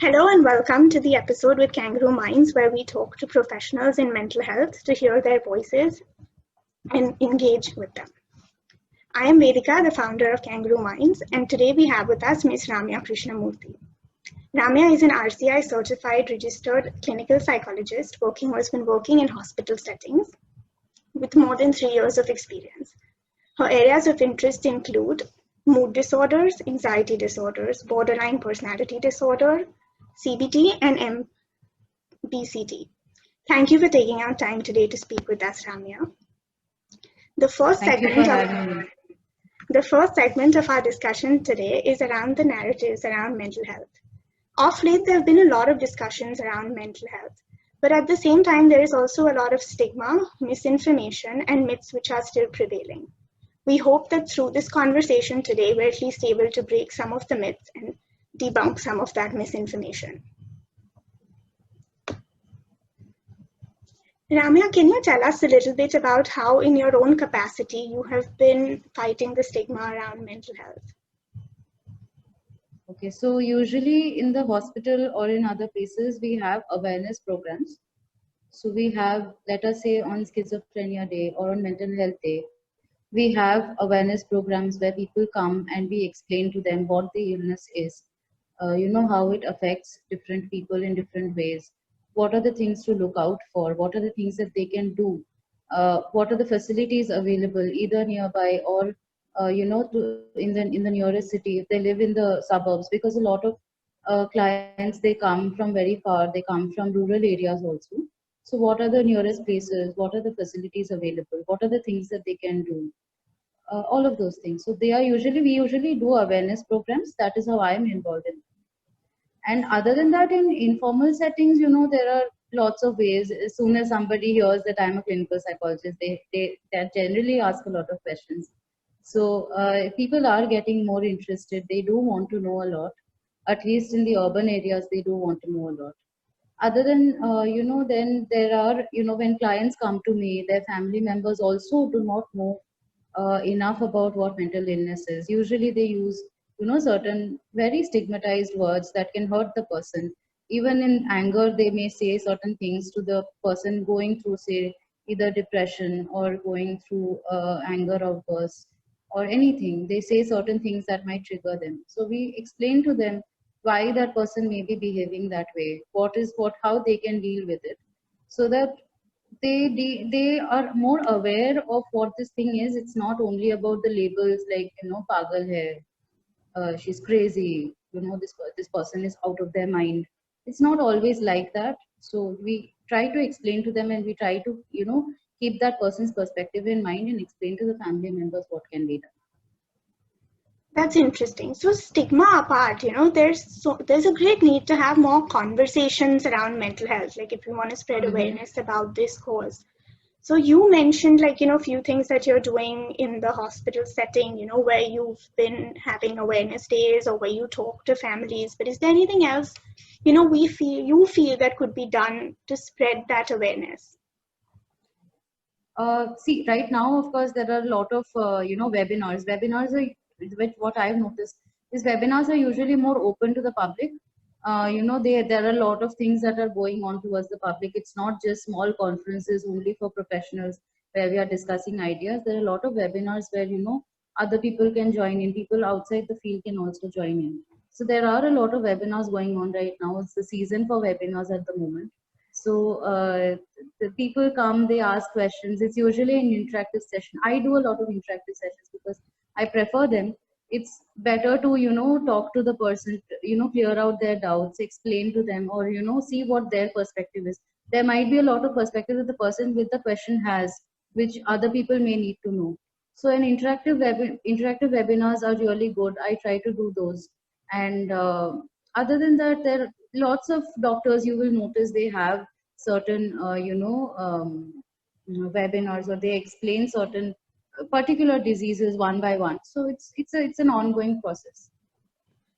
Hello and welcome to the episode with Kangaroo Minds, where we talk to professionals in mental health to hear their voices and engage with them. I am Vedika, the founder of Kangaroo Minds, and today we have with us Ms. Ramya Krishnamurthy. Ramya is an RCI certified registered clinical psychologist who has been working in hospital settings with more than 3 years of experience. Her areas of interest include mood disorders, anxiety disorders, borderline personality disorder, CBT, and MBCT. Thank you for taking out time today to speak with us, Ramya. The first Thank you for having me. our discussion today is around the narratives around mental health. Of late, there have been a lot of discussions around mental health, but at the same time, there is also a lot of stigma, misinformation, and myths which are still prevailing. We hope that through this conversation today, we're at least able to break some of the myths and debunk some of that misinformation. Ramya, can you tell us a little bit about how, in your own capacity, you have been fighting the stigma around mental health? Okay, so usually in the hospital or in other places, we have awareness programs. So we have, let us say, on Schizophrenia Day or on Mental Health Day, we have awareness programs where people come and we explain to them what the illness is, how it affects different people in different ways, what are the things to look out for, what are the things that they can do, what are the facilities available either nearby or in the nearest city if they live in the suburbs, because a lot of clients, they come from very far, they come from rural areas also. So what are the nearest places, what are the facilities available, what are the things that they can do, all of those things. So we usually do awareness programs. That is how I am involved in. And other than that, in informal settings, there are lots of ways. As soon as somebody hears that I'm a clinical psychologist, they generally ask a lot of questions. So people are getting more interested. They do want to know a lot. At least in the urban areas, they do want to know a lot. Other than, then there are, when clients come to me, their family members also do not know enough about what mental illness is. Usually they use, certain very stigmatized words that can hurt the person. Even in anger, they may say certain things to the person going through, say, either depression or going through anger outbursts or anything. They say certain things that might trigger them. So we explain to them why that person may be behaving that way, how they can deal with it, so that they are more aware of what this thing is. It's not only about the labels like, pagal hai, she's crazy, this person is out of their mind. It's not always like that. So we try to explain to them and we try to, keep that person's perspective in mind and explain to the family members what can be done. That's interesting. So stigma apart, there's a great need to have more conversations around mental health. Like if you want to spread awareness about this cause. So you mentioned a few things that you're doing in the hospital setting, where you've been having awareness days or where you talk to families. But is there anything else, you feel that could be done to spread that awareness? See, right now, of course, there are a lot of webinars. Webinars are, which what I've noticed is webinars are usually more open to the public. There are a lot of things that are going on towards the public. It's not just small conferences only for professionals where we are discussing ideas. There are a lot of webinars where other people can join in. People outside the field can also join in. So there are a lot of webinars going on right now. It's the season for webinars at the moment. So the people come, they ask questions. It's usually an interactive session. I do a lot of interactive sessions because I prefer them. It's better to, talk to the person, clear out their doubts, explain to them, or, see what their perspective is. There might be a lot of perspective that the person with the question has, which other people may need to know. So an interactive webinars are really good. I try to do those. And other than that, there are lots of doctors, you will notice they have certain webinars, or they explain certain particular diseases one by one. So it's an ongoing process.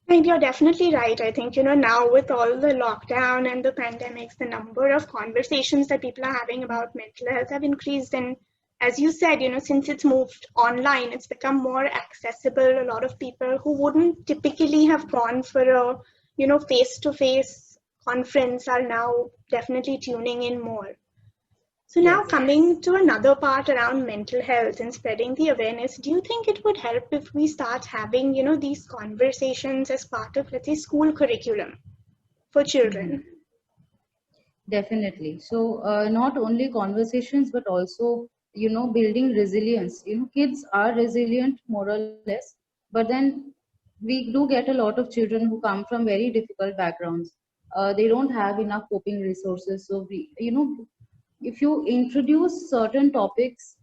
And you're definitely right. I think, now with all the lockdown and the pandemics, the number of conversations that people are having about mental health have increased. And as you said, since it's moved online, it's become more accessible. A lot of people who wouldn't typically have gone for a, face-to-face conference are now definitely tuning in more. So now Yes. coming to another part around mental health and spreading the awareness, do you think it would help if we start having, these conversations as part of, let's say, school curriculum for Mhm. children? Definitely. So, not only conversations, but also, building resilience. Kids are resilient more or less, but then we do get a lot of children who come from very difficult backgrounds. They don't have enough coping resources. So, if you introduce certain topics,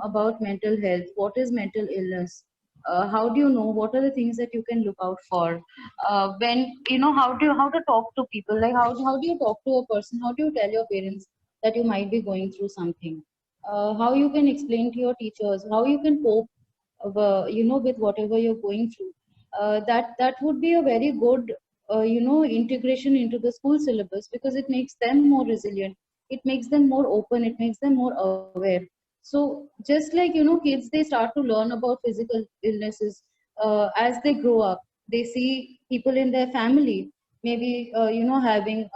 about mental health, what is mental illness, how do you know, what are the things that you can look out for, when how to talk to people, like how do you talk to a person, how do you tell your parents that you might be going through something, how you can explain to your teachers, how you can cope with whatever you're going through. That would be a very good integration into the school syllabus, because it makes them more resilient, it makes them more open, it makes them more aware. So just like kids, they start to learn about physical illnesses as they grow up. They see people in their family maybe having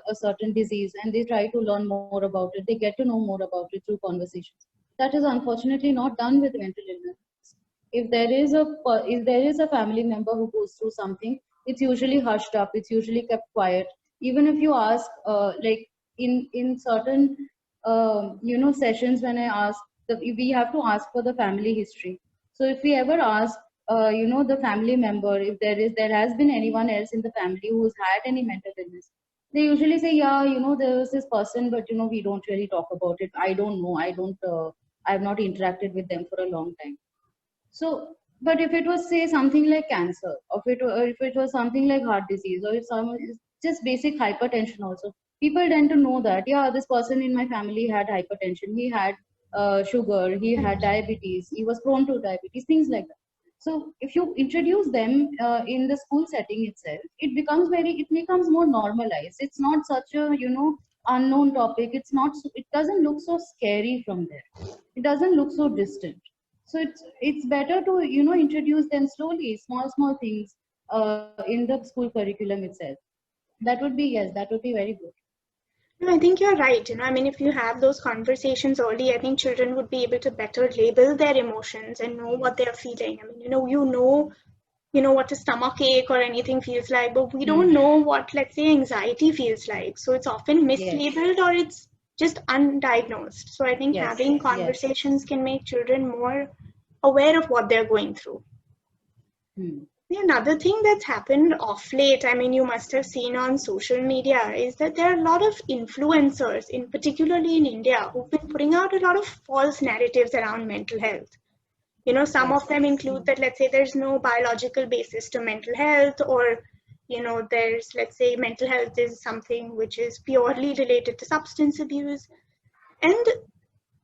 a certain disease, and they try to learn more about it, they get to know more about it through conversations. That is unfortunately not done with mental illness. If there is a family member who goes through something, it's usually hushed up, it's usually kept quiet. Even if you ask, like in certain sessions, when I ask, we have to ask for the family history. So if we ever ask the family member, if there has been anyone else in the family who's had any mental illness, they usually say, yeah, there was this person, but we don't really talk about it, I don't know, I've not interacted with them for a long time. So, but if it was, say, something like cancer, or if it was something like heart disease, or if some it's just basic hypertension also, people tend to know that, yeah, this person in my family had hypertension, he had sugar, he had diabetes, he was prone to diabetes, things like that. So if you introduce them in the school setting itself, it becomes more normalized. It's not such a, unknown topic. It doesn't look so scary from there. It doesn't look so distant. So it's better to introduce them slowly, small things in the school curriculum itself. That would be, yes, that would be very good. No, I think you're right. I mean, if you have those conversations early, I think children would be able to better label their emotions and know what Yes. they're feeling. I mean, what a stomach ache or anything feels like, but we don't Hmm. know what, let's say, anxiety feels like. So it's often Yes. mislabeled or it's just undiagnosed. So I think Yes. having Yes. conversations can make children more aware of what they're going through. Hmm. Another thing that's happened off late, I mean, you must have seen on social media, is that there are a lot of influencers, particularly in India, who've been putting out a lot of false narratives around mental health. Some of Yes. them include Hmm. that, let's say, there's no biological basis to mental health, or, there's, let's say, mental health is something which is purely related to substance abuse. And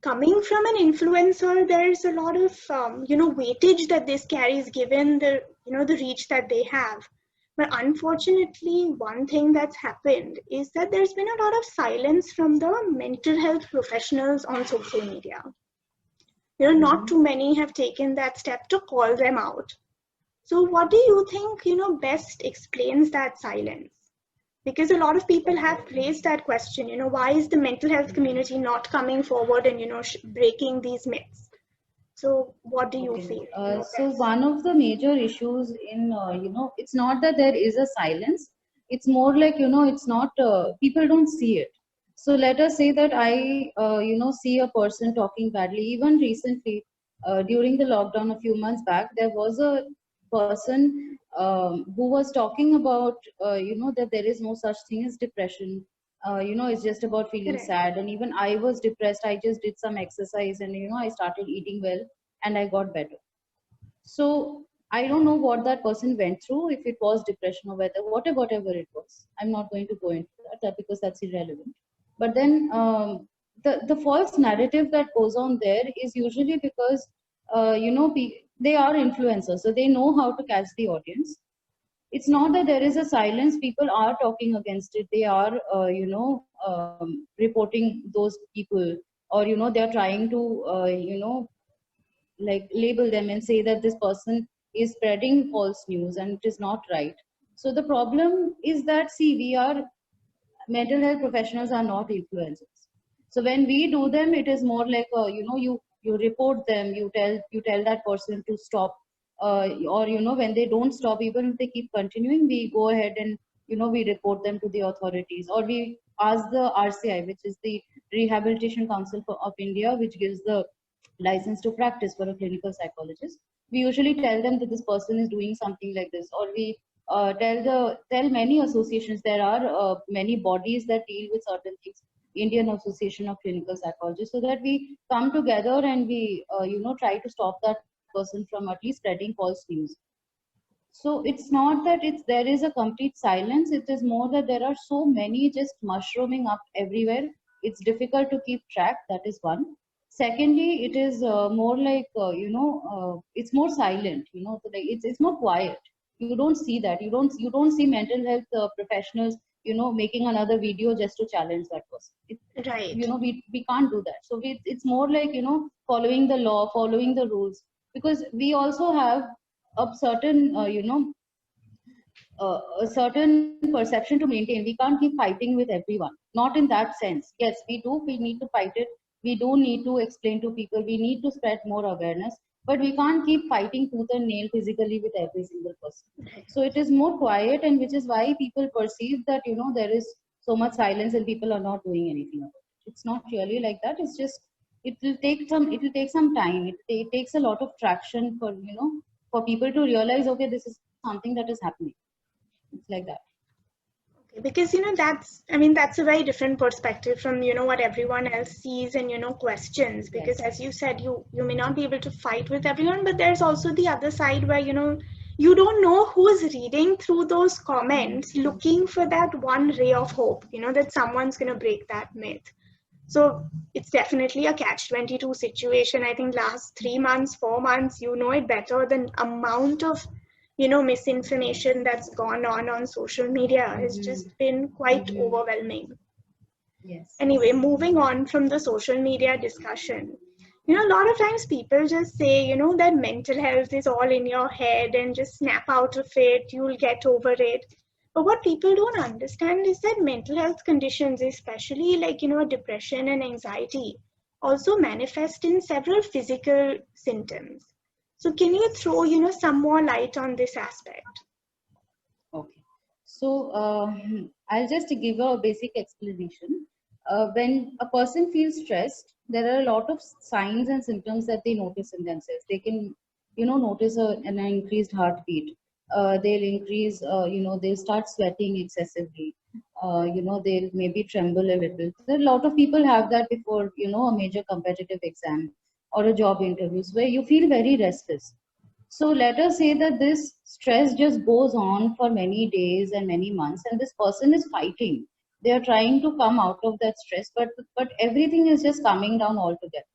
coming from an influencer, there's a lot of, weightage that this carries given the reach that they have. But unfortunately, one thing that's happened is that there's been a lot of silence from the mental health professionals on social media. Not Hmm. too many have taken that step to call them out. So what do you think, best explains that silence? Because a lot of people have Okay. raised that question, why is the mental health community not coming forward and, breaking these myths? So what do you Okay. feel, So best? one of the major issues in, it's not that there is a silence. It's more like, it's not, people don't see it. So let us say that I, see a person talking badly. Even recently, during the lockdown a few months back, there was a person who was talking about, that there is no such thing as depression. It's just about feeling Correct. sad. And even I was depressed. I just did some exercise, and, I started eating well, and I got better. So I don't know what that person went through, if it was depression or whatever it was. I'm not going to go into that because that's irrelevant. But then the false narrative that goes on there is usually because they are influencers, so they know how to catch the audience. It's not that there is a silence. People are talking against it. They are reporting those people, or they are trying to like label them and say that this person is spreading false news and it is not right. So the problem is that, see, we are mental health professionals are not influencers. So when we do them, it is more like you report them, you tell that person to stop, or when they don't stop, even if they keep continuing, we go ahead and we report them to the authorities, or we ask the RCI, which is the Rehabilitation Council of India, which gives the license to practice for a clinical psychologist. We usually tell them that this person is doing something like this, or we tell many associations. There are many bodies that deal with certain things. Indian Association of Clinical Psychologists, so that we come together and we try to stop that person from at least spreading false news. So it's not that there is a complete silence. It is more that there are so many just mushrooming up everywhere. It's difficult to keep track. That is one. Secondly, it is more like it's more silent. Like it's more quiet. You don't see that. You don't see mental health professionals making another video just to challenge that person. Right. We can't do that. So it's more like following the law, following the rules, because we also have a certain a certain perception to maintain. We can't keep fighting with everyone, not in that sense. Yes, we need to fight it. We do need to explain to people, we need to spread more awareness, but we can't keep fighting tooth and nail physically with every single person. So it is more quiet, and which is why people perceive that there is so much silence and people are not doing anything about it. It's not really like that. It's just it will take some time. It takes a lot of traction for for people to realize, okay, this is something that is happening. It's like that. Okay, because that's a very different perspective from what everyone else sees and questions. Because Yes. as you said, you may not be able to fight with everyone, but there's also the other side where you don't know who's reading through those comments, looking for that one ray of hope. That someone's gonna break that myth. So it's definitely a catch-22 situation. I think last 3 months, 4 months, you know it better, the amount of misinformation that's gone on social media has just been quite overwhelming. Yes. Anyway, moving on from the social media discussion, a lot of times people just say that mental health is all in your head and just snap out of it, you'll get over it. But what people don't understand is that mental health conditions, especially like depression and anxiety, also manifest in several physical symptoms. So can you throw some more light on this aspect? Okay. So I'll just give a basic explanation. When a person feels stressed, there are a lot of signs and symptoms that they notice in themselves. They can, notice an increased heartbeat. They'll increase, they'll start sweating excessively. They'll maybe tremble a little. So a lot of people have that before, a major competitive exam or a job interviews, where you feel very restless. So let us say that this stress just goes on for many days and many months, and this person is fighting. They are trying to come out of that stress, but everything is just coming down altogether.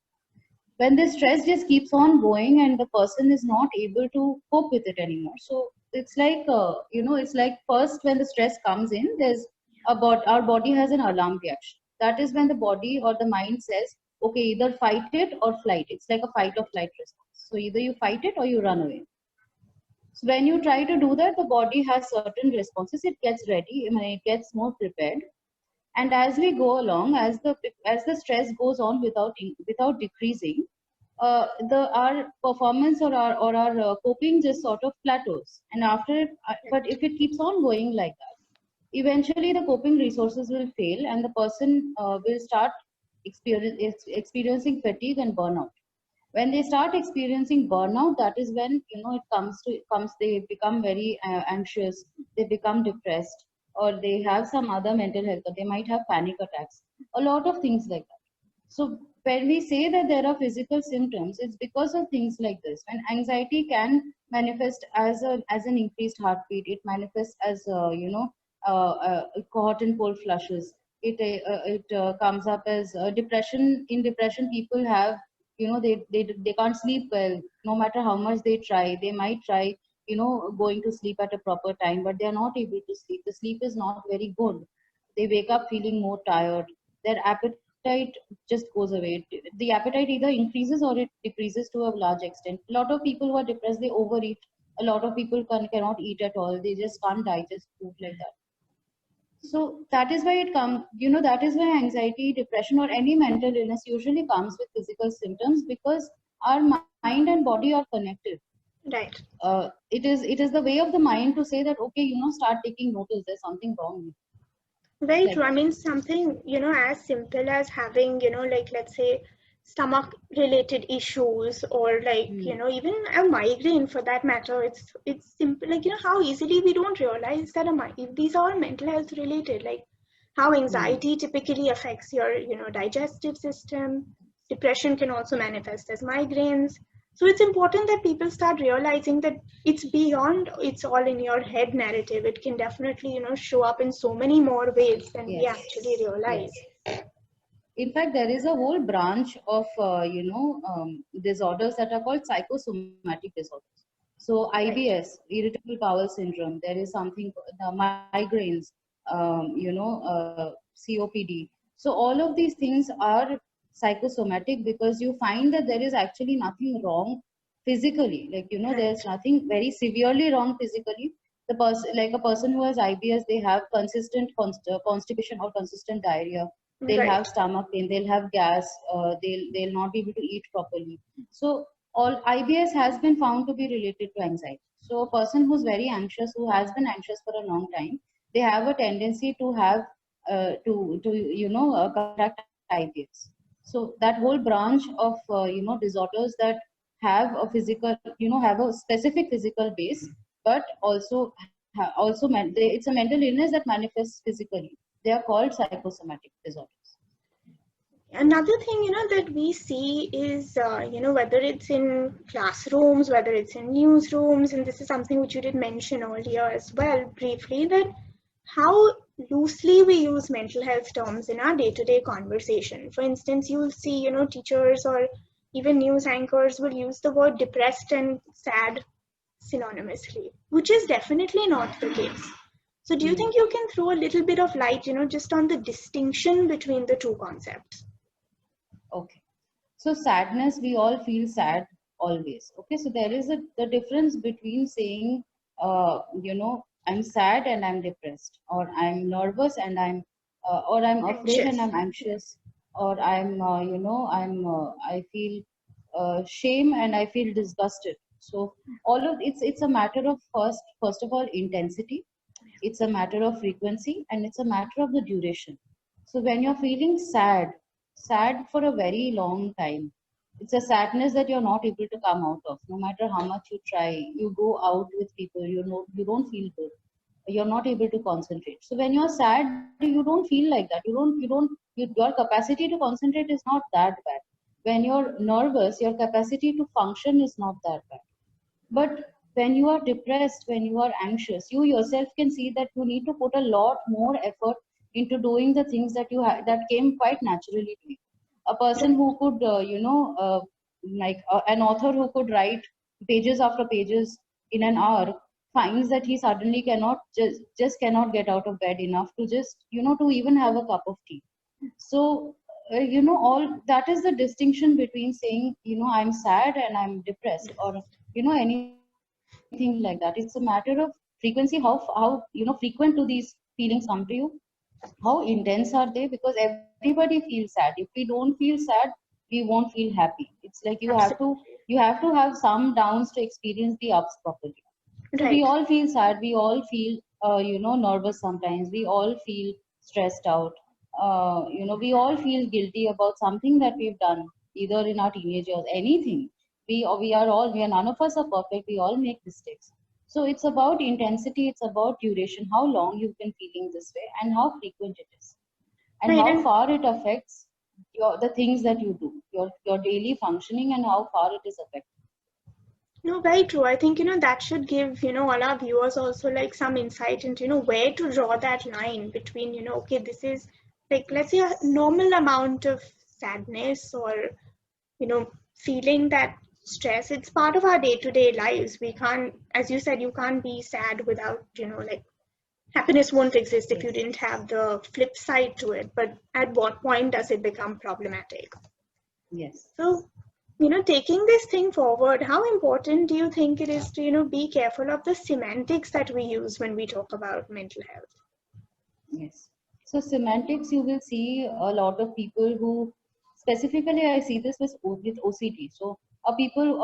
When the stress just keeps on going and the person is not able to cope with it anymore. So it's like it's like first when the stress comes in, there's about our body has an alarm reaction. That is when the body or the mind says, okay, either fight it or flight. It's like a fight or flight response. So either you fight it or you run away. So when you try to do that, the body has certain responses. It gets ready. I mean, it gets more prepared. And as we go along, as the stress goes on without decreasing, the our performance or our coping just sort of plateaus. And but if it keeps on going like that, eventually the coping resources will fail, and the person will start experiencing fatigue and burnout. When they start experiencing burnout, that is when it comes they become very anxious, they become depressed, or they have some other mental health, or they might have panic attacks, a lot of things like that. So when we say that there are physical symptoms, it's because of things like this. When anxiety can manifest as an increased heartbeat, it manifests as hot and cold flushes. It comes up as depression. In depression, people have they can't sleep well, no matter how much they try. They might try going to sleep at a proper time, but they are not able to sleep. The sleep is not very good. They wake up feeling more tired. Their appetite just goes away. The appetite either increases or it decreases to a large extent. A lot of people who are depressed, they overeat, A lot of people cannot eat at all. They just can't digest food like that. So that is why it comes, that is why anxiety, depression, or any mental illness usually comes with physical symptoms, because our mind and body are connected. Right. It is the way of the mind to say that, okay, start taking notice. There's something wrong. Very Like true. I that. mean, something, as simple as having, like, let's say, stomach related issues, or like, Hmm. even a migraine for that matter. It's simple, like, how easily we don't realize that if these are mental health related, like how Hmm. anxiety typically affects your, digestive system. Depression can also manifest as migraines. So it's important that people start realizing that it's beyond it's all in your head narrative. It can definitely, show up in so many more ways than we Yes. actually realize. Yes. In fact, there is a whole branch of disorders that are called psychosomatic disorders. So Right. IBS, irritable bowel syndrome. There is something the migraines, COPD. So all of these things are psychosomatic, because you find that there is actually nothing wrong physically. Like Right. there's nothing very severely wrong physically. The person, like a person who has IBS, they have consistent constipation or consistent diarrhea. They'll Right. have stomach pain, they'll have gas, they'll not be able to eat properly. So all IBS has been found to be related to anxiety. So a person who's very anxious, who has been anxious for a long time, they have a tendency to have contract IBS. So that whole branch of disorders that have a physical, have a specific physical base, but also it's a mental illness that manifests physically. They are called psychosomatic disorders. Another thing, that we see is, whether it's in classrooms, whether it's in newsrooms, and this is something which you did mention earlier as well briefly, that how loosely we use mental health terms in our day-to-day conversation. For instance, you'll see, teachers or even news anchors will use the word depressed and sad synonymously, which is definitely not the case. So do you Hmm. think you can throw a little bit of light, just on the distinction between the two concepts? Okay. So sadness, we all feel sad always. Okay. So there is the difference between saying, I'm sad and I'm depressed, or I'm nervous and or I'm afraid and Anxious. I'm anxious, or I feel shame and I feel disgusted. So all of it's a matter of first of all intensity, it's a matter of frequency, and it's a matter of the duration. So when you're feeling sad for a very long time, it's a sadness that you're not able to come out of. No matter how much you try, you go out with people, you don't feel good. You're not able to concentrate. So when you're sad, you don't feel like that. Your capacity to concentrate is not that bad. When you're nervous, your capacity to function is not that bad. But when you are depressed, when you are anxious, you yourself can see that you need to put a lot more effort into doing the things that came quite naturally to you. A person who could, an author who could write pages after pages in an hour finds that he suddenly cannot just cannot get out of bed enough to just to even have a cup of tea. So all that is the distinction between saying I'm sad and I'm depressed, or anything like that. It's a matter of frequency, how frequent do these feelings come to you, how intense are they, because everybody feels sad. If we don't feel sad, we won't feel happy. It's like Absolutely. you have to have some downs to experience the ups properly. So we Right. all feel sad, we all feel nervous sometimes, we all feel stressed out, we all feel guilty about something that we've done either in our teenage years, anything. We are none of us are perfect, we all make mistakes. So it's about intensity, it's about duration, how long you've been feeling this way and how frequent it is, and Right. how And far it affects the things that you do, your daily functioning, and how far it is affected. no, very true. I think, that should give, all our viewers also like some insight into, where to draw that line between, okay, this is like, let's say, a normal amount of sadness or, feeling that stress. It's part of our day-to-day lives. We can't, as you said, you can't be sad without, like, happiness won't exist if you Yes. didn't have the flip side to it. But at what point does it become problematic? Yes. So taking this thing forward, how important do you think it is to, be careful of the semantics that we use when we talk about mental health? Yes. So semantics, you will see a lot of people who, specifically, I see this with OCD. So a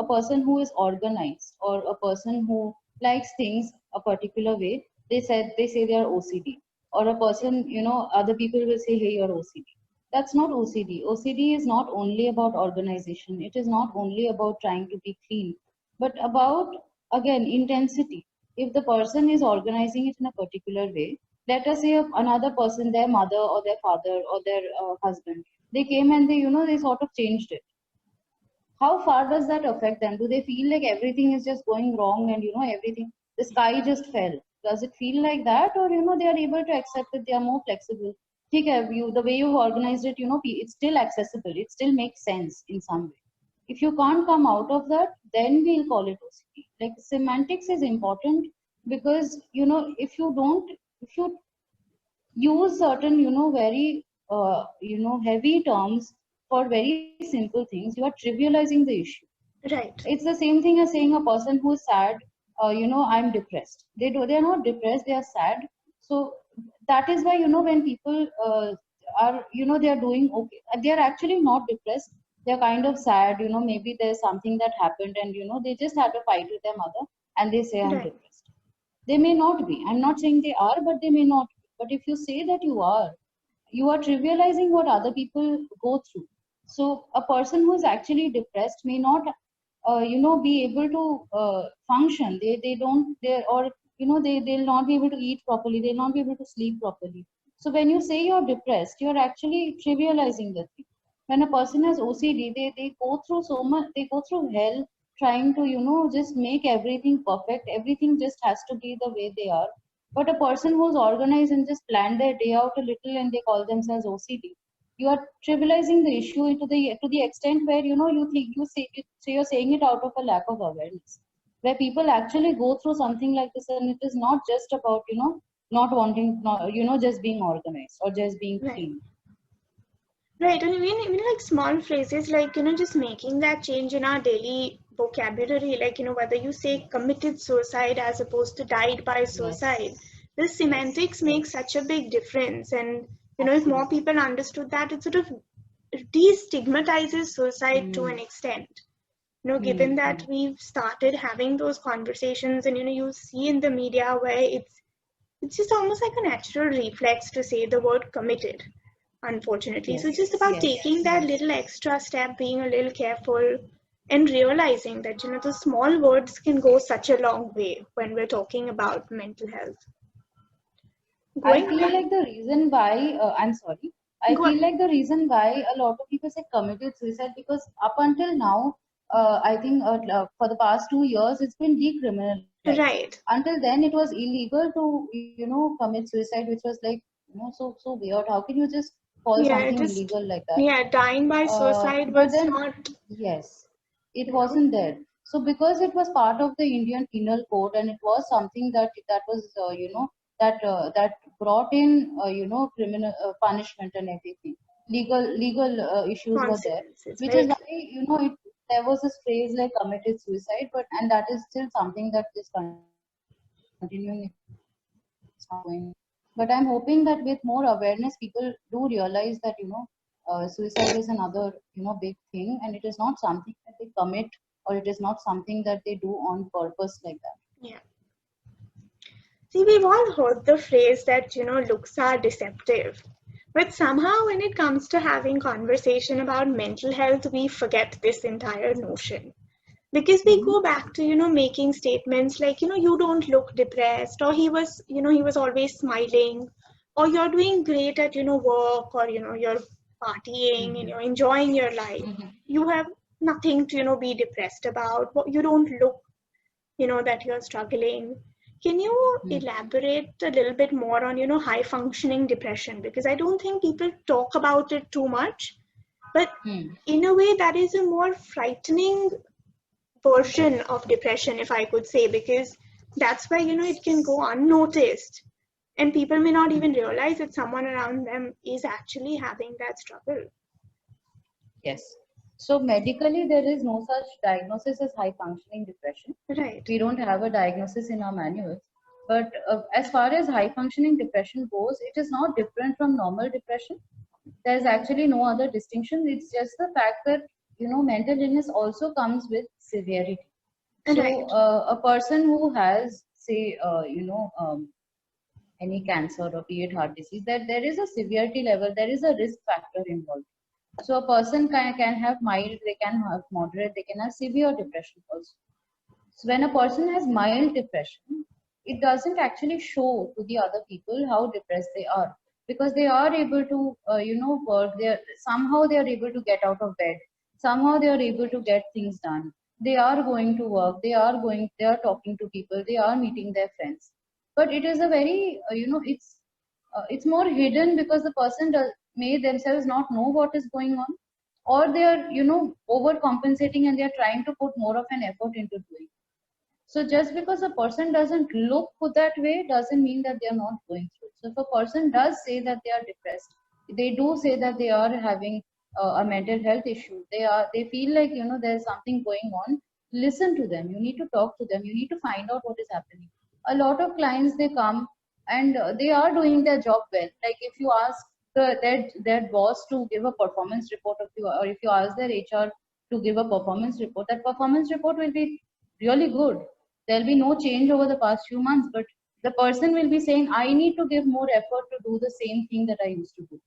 person who is organized or a person who likes things a particular way, they say they are OCD. Or a person, other people will say, hey, you're OCD. That's not OCD. OCD is not only about organization. It is not only about trying to be clean, but about, again, intensity. If the person is organizing it in a particular way, let us say another person, their mother or their father or their husband, they came and they sort of changed it. How far does that affect them? Do they feel like everything is just going wrong and everything, the sky just fell? Does it feel like that? Or they are able to accept that they are more flexible? Think of you, the way you've organized it, it's still accessible, it still makes sense in some way. If you can't come out of that, then we'll call it OCD. Like semantics is important, because if you use certain very heavy terms for very simple things, you are trivializing the issue. Right. It's the same thing as saying a person who's sad, I'm depressed. They're not depressed, they are sad. So that is why when people are they are doing okay, they are actually not depressed, they're kind of sad, maybe there's something that happened and they just had a fight with their mother and they say, I'm Right. depressed. They may not be. I'm not saying they are, but they may not be. But if you say that you are trivializing what other people go through. So a person who is actually depressed may not, be able to function. They don't they or they'll not be able to eat properly. They'll not be able to sleep properly. So when you say you're depressed, you're actually trivializing the thing. When a person has OCD, they go through so much. They go through hell trying to just make everything perfect. Everything just has to be the way they are. But a person who's organized and just planned their day out a little and they call themselves OCD, you are trivializing the issue to the extent where you say you're saying it out of a lack of awareness, where people actually go through something like this, and it is not just about not wanting, just being organized or just being Right. clean. Right, and even like small phrases like just making that change in our daily vocabulary, like whether you say committed suicide as opposed to died by suicide, Yes, the yes, semantics make yes, such a big difference. And if more absolutely. people understood that, it sort of destigmatizes suicide to Hmm. an extent. Given Hmm. that Hmm. we've started having those conversations, and you see in the media where it's just almost like a natural reflex to say the word committed, unfortunately. So it's just Yes, about yes, taking that yes. little extra step, being a little careful, and realizing that, the small words can go such a long way when we're talking about mental health. I Going feel back, like the reason why, I'm sorry, I go feel ahead. like the reason why a lot of people say committed suicide, because up until now, I think for the past 2 years, it's been decriminalized. Right. Until then, it was illegal to, commit suicide, which was like, so weird. How can you just call Yeah, something just, illegal like that? yeah, dying by suicide But was then, not, yes, it you know, wasn't there. So because it was part of the Indian Penal Code, and it was something that was that brought in criminal punishment and everything. Legal issues were there, consequences. which Very is why true. there was this phrase like committed suicide, but and that is still something that is continuing. It's not going. But I'm hoping that with more awareness, people do realize that suicide is another big thing, and it is not something that they commit, or it is not something that they do on purpose like that. Yeah. See, we've all heard the phrase that, looks are deceptive. But somehow, when it comes to having conversation about mental health, we forget this entire notion. Because we Hmm. go back to, making statements like, you don't look depressed, or he was always smiling, or you're doing great at, work, or, you're partying and Hmm. you're enjoying your life. Hmm. You have nothing to, be depressed about. You don't look that you're struggling. Can you Hmm. elaborate a little bit more on, high functioning depression? Because I don't think people talk about it too much, but Hmm. in a way that is a more frightening version of depression, if I could say, because that's where, it can go unnoticed. And people may not Hmm. even realize that someone around them is actually having that struggle. Yes. So medically, there is no such diagnosis as high functioning depression. Right. We don't have a diagnosis in our manuals. But as far as high functioning depression goes, it is not different from normal depression. There's actually no other distinction. It's just the fact that, mental illness also comes with severity. Right. So a person who has, say, any cancer or be it heart disease, that there is a severity level, there is a risk factor involved. So a person can have mild, they can have moderate, they can have severe depression also. So when a person has mild depression, it doesn't actually show to the other people how depressed they are, because they are able to, work. Somehow they are able to get out of bed. Somehow they are able to get things done. They are going to work. They are talking to people. They are meeting their friends. But it is a very, it's more hidden because the person may themselves not know what is going on, or they are, overcompensating and they are trying to put more of an effort into doing. So just because a person doesn't look that way doesn't mean that they are not going through it. So if a person does say that they are depressed, they do say that they are having a mental health issue. They feel like, there's something going on. Listen to them. You need to talk to them. You need to find out what is happening. A lot of clients, they come and they are doing their job well. Like if you ask their boss to give a performance report of you, or if you ask their HR to give a performance report, that performance report will be really good. There'll be no change over the past few months, but the person will be saying, I need to give more effort to do the same thing that I used to do.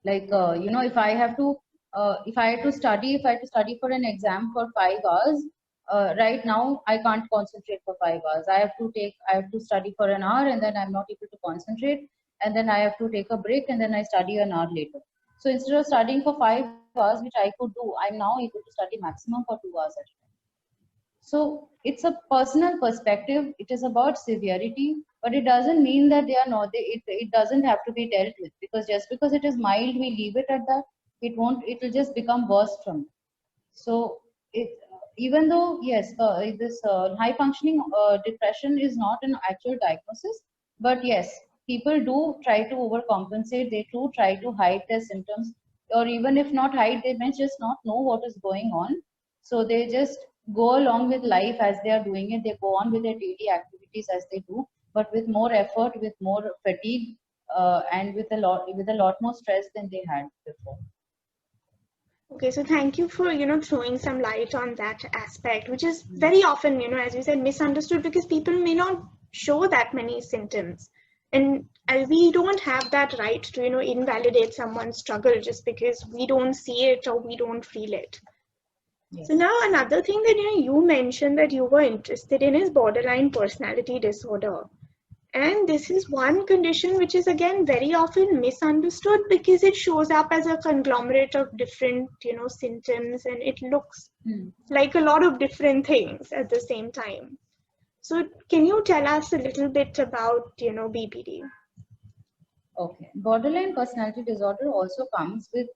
Like, if I have to, if I had to study, if I had to study for an exam for 5 hours, right now I can't concentrate for 5 hours. I have to study for an hour and then I'm not able to concentrate. And then I have to take a break and then I study an hour later. So instead of studying for 5 hours, which I could do, I'm now able to study maximum for 2 hours at a time. So it's a personal perspective. It is about severity, but it doesn't mean that they are not. It doesn't have to be dealt with, because just because it is mild, we leave it at that. It won't. It will just become worse from it. So it, even though yes, this high functioning depression is not an actual diagnosis, but yes, people do try to overcompensate. They do try to hide their symptoms, or even if not hide, they may just not know what is going on. So they just go along with life as they are doing it. They go on with their daily activities as they do, but with more effort, with more fatigue, and with a lot more stress than they had before. Okay, so thank you for, throwing some light on that aspect, which is very often, as you said, misunderstood because people may not show that many symptoms. And we don't have that right to, invalidate someone's struggle just because we don't see it or we don't feel it. Yes. So now another thing that, you mentioned that you were interested in is borderline personality disorder. And this is one condition which is again very often misunderstood because it shows up as a conglomerate of different, symptoms, and it looks like a lot of different things at the same time. So can you tell us a little bit about, BPD? Okay. Borderline personality disorder also comes with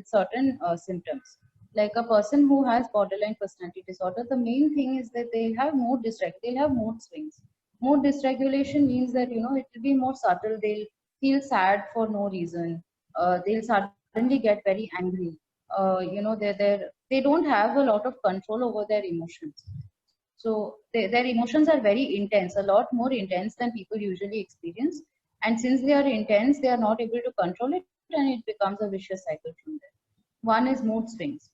certain symptoms. Like a person who has borderline personality disorder, the main thing is that they'll have mood swings. Mood dysregulation means that, it will be more subtle. They'll feel sad for no reason. They'll suddenly get very angry. They don't have a lot of control over their emotions. So their emotions are very intense, a lot more intense than people usually experience. And since they are intense, they are not able to control it, and it becomes a vicious cycle from there. One is mood swings.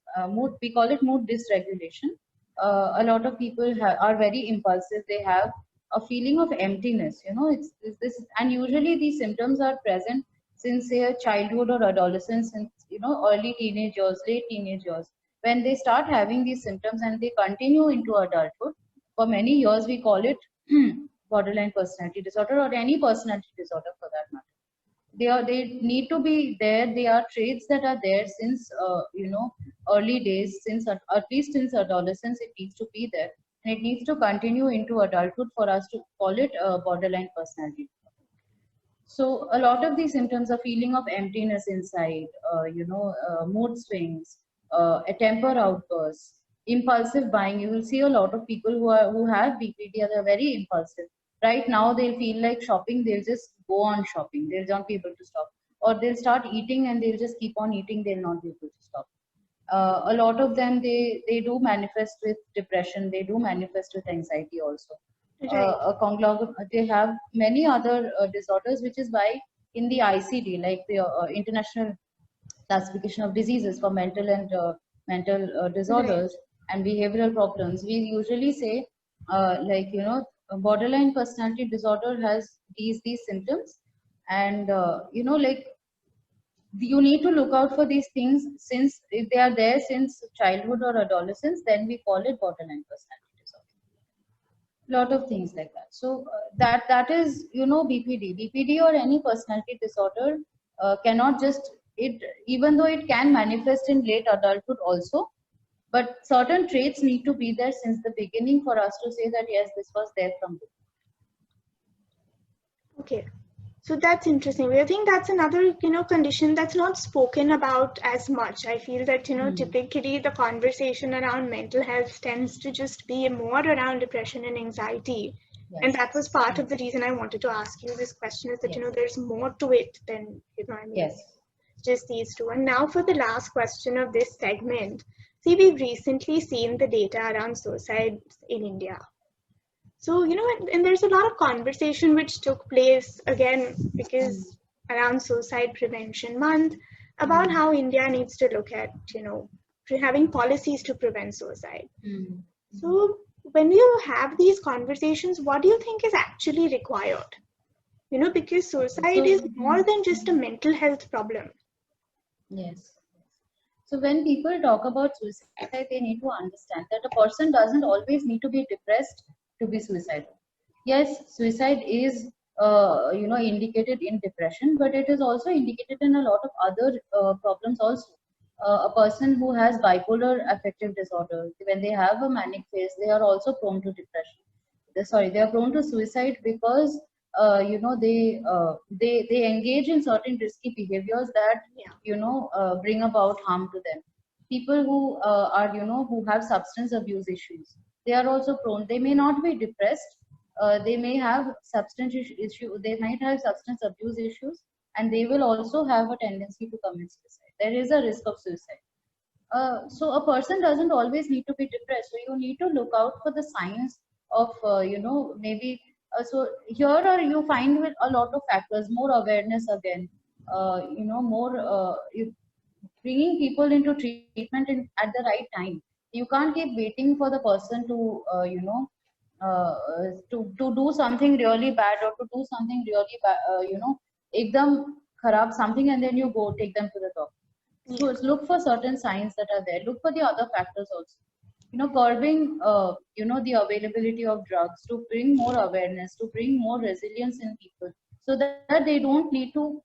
We call it mood dysregulation. A lot of people are very impulsive. They have a feeling of emptiness. It's this, and usually these symptoms are present since their childhood or adolescence, since early teenage years, late teenage years. When they start having these symptoms and they continue into adulthood, for many years we call it borderline personality disorder, or any personality disorder for that matter. They need to be there. They are traits that are there since early days, since at least since adolescence. It needs to be there, and it needs to continue into adulthood for us to call it borderline personality. So a lot of these symptoms are feeling of emptiness inside, mood swings, a temper outbursts, impulsive buying. You will see a lot of people who have BPD, are very impulsive. Right now they'll feel like shopping, they'll just go on shopping. They'll not be able to stop. Or they'll start eating and they'll just keep on eating, they'll not be able to stop. A lot of them, they do manifest with depression, they do manifest with anxiety also. Right. A conglomerate, they have many other disorders, which is why in the ICD, like the International Classification of Diseases for mental and mental Right. disorders and behavioral problems, we usually say, like, a borderline personality disorder has these symptoms, and like, you need to look out for these things. Since if they are there since childhood or adolescence, then we call it borderline personality disorder. Lot of things like that. So that is, BPD or any personality disorder cannot just it, even though it can manifest in late adulthood also, but certain traits need to be there since the beginning for us to say that yes, this was there from the Okay. So that's interesting. I think that's another, condition that's not spoken about as much. I feel that, beginning. typically the conversation around mental health tends to just be more around depression and anxiety. And Yes, that was part of yes, the reason I wanted to ask you this question is that, yes, there's more to it than, yes. just these two. And now for the last question of this segment. See, we've recently seen the data around suicides in India. So, and there's a lot of conversation which took place again Mm, because around Suicide Prevention Month about mm, how India needs to look at, having policies to prevent suicide. mm, mm. So, when you have these conversations, what do you think is actually required? Because Okay, suicide so is more than just a mental health problem. yes. So when people talk about suicide, they need to understand that a person doesn't always need to be depressed to be suicidal. Yes, suicide is indicated in depression, but it is also indicated in a lot of other problems also. A person who has bipolar affective disorder, when they have a manic phase, they are also prone to depression. They are prone to suicide because they engage in certain risky behaviors that Yeah, bring about harm to them. People who are who have substance abuse issues, they are also prone. They may not be depressed, they may have they might have substance abuse issues, and they will also have a tendency to commit suicide. There is a risk of suicide. So a person doesn't always need to be depressed. So you need to look out for the signs of, maybe. So here are you find with a lot of factors, more awareness again, more bringing people into treatment at the right time. You can't keep waiting for the person to, to do something really bad or to do something really bad, ekdam kharab something, and then you go take them to the doctor. So yeah, look for certain signs that are there. Look for the other factors also. Curbing, the availability of drugs to bring more awareness, to bring more resilience in people, so that they don't need to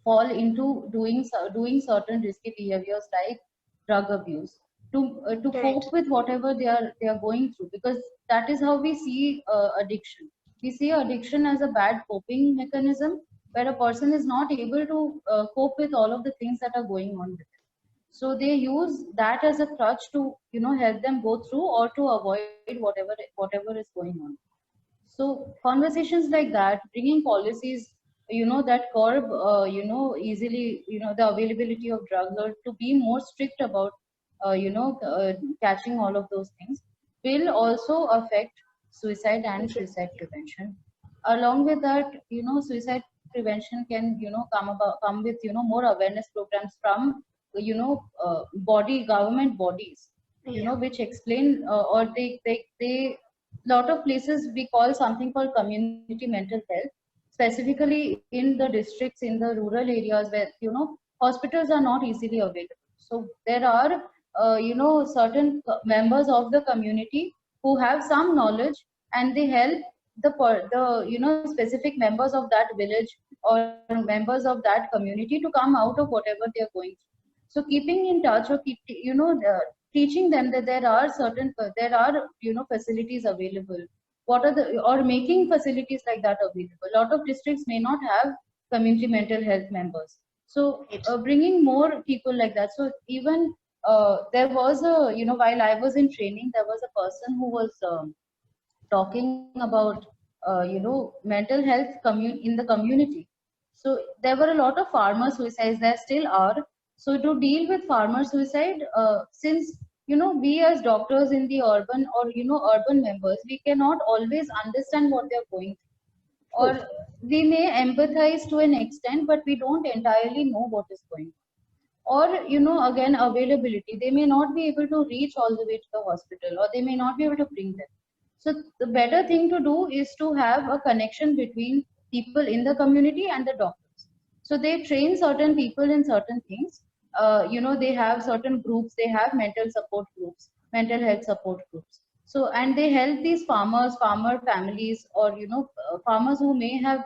fall into doing certain risky behaviors like drug abuse to right, cope with whatever they are going through, because that is how we see addiction. We see addiction as a bad coping mechanism where a person is not able to cope with all of the things that are going on with them. So they use that as a crutch to help them go through or to avoid whatever is going on. So conversations like that, bringing policies, that curb, easily, the availability of drugs, or to be more strict about, catching all of those things, will also affect suicide and right, suicide prevention. Along with that, suicide prevention can, come with, more awareness programs from, government bodies, yeah, which explain, or they lot of places we call something called community mental health, specifically in the districts, in the rural areas where hospitals are not easily available. So there are certain members of the community who have some knowledge, and they help the specific members of that village or members of that community to come out of whatever they are going through. So keeping in touch, or teaching them that there are facilities available. What are the, or making facilities like that available? A lot of districts may not have community mental health members. So right, bringing more people like that. So even there was a, while I was in training, there was a person who was talking about mental health in the community. So there were a lot of farmer suicides, there still are. So to deal with farmer suicide, since we as doctors in the urban or urban members, we cannot always understand what they're going through, or we may empathize to an extent, but we don't entirely know what is going on. Or again, availability, they may not be able to reach all the way to the hospital, or they may not be able to bring them. So the better thing to do is to have a connection between people in the community and the doctors. So they train certain people in certain things. They have certain groups, they have mental support groups, mental health support groups. So, and they help these farmers, farmer families, or farmers who may have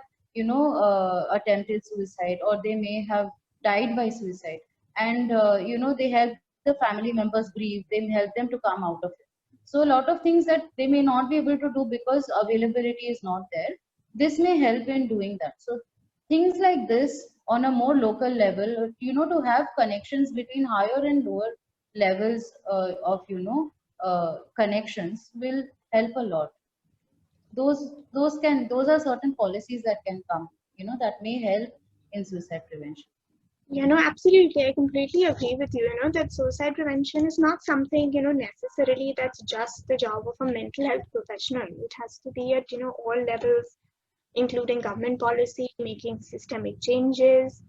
attempted suicide, or they may have died by suicide. And they help the family members grieve, they help them to come out of it. So a lot of things that they may not be able to do because availability is not there, this may help in doing that. So things like this on a more local level, to have connections between higher and lower levels of connections will help a lot. Those are certain policies that can come, that may help in suicide prevention. Absolutely. I completely agree with you, that suicide prevention is not something, necessarily that's just the job of a mental health professional. It has to be at, all levels, including government policy, making systemic changes.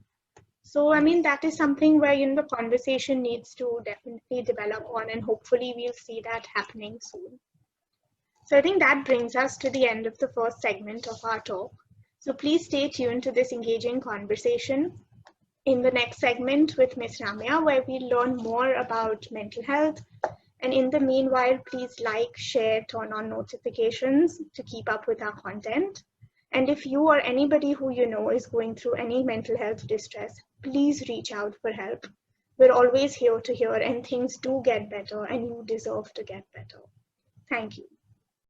So, I mean, that is something where, the conversation needs to definitely develop on, and hopefully we'll see that happening soon. So I think that brings us to the end of the first segment of our talk. So please stay tuned to this engaging conversation in the next segment with Ms. Ramya, where we learn more about mental health. And in the meanwhile, please like, share, turn on notifications to keep up with our content. And if you or anybody who you know is going through any mental health distress, please reach out for help. We're always here to hear, and things do get better, and you deserve to get better. Thank you.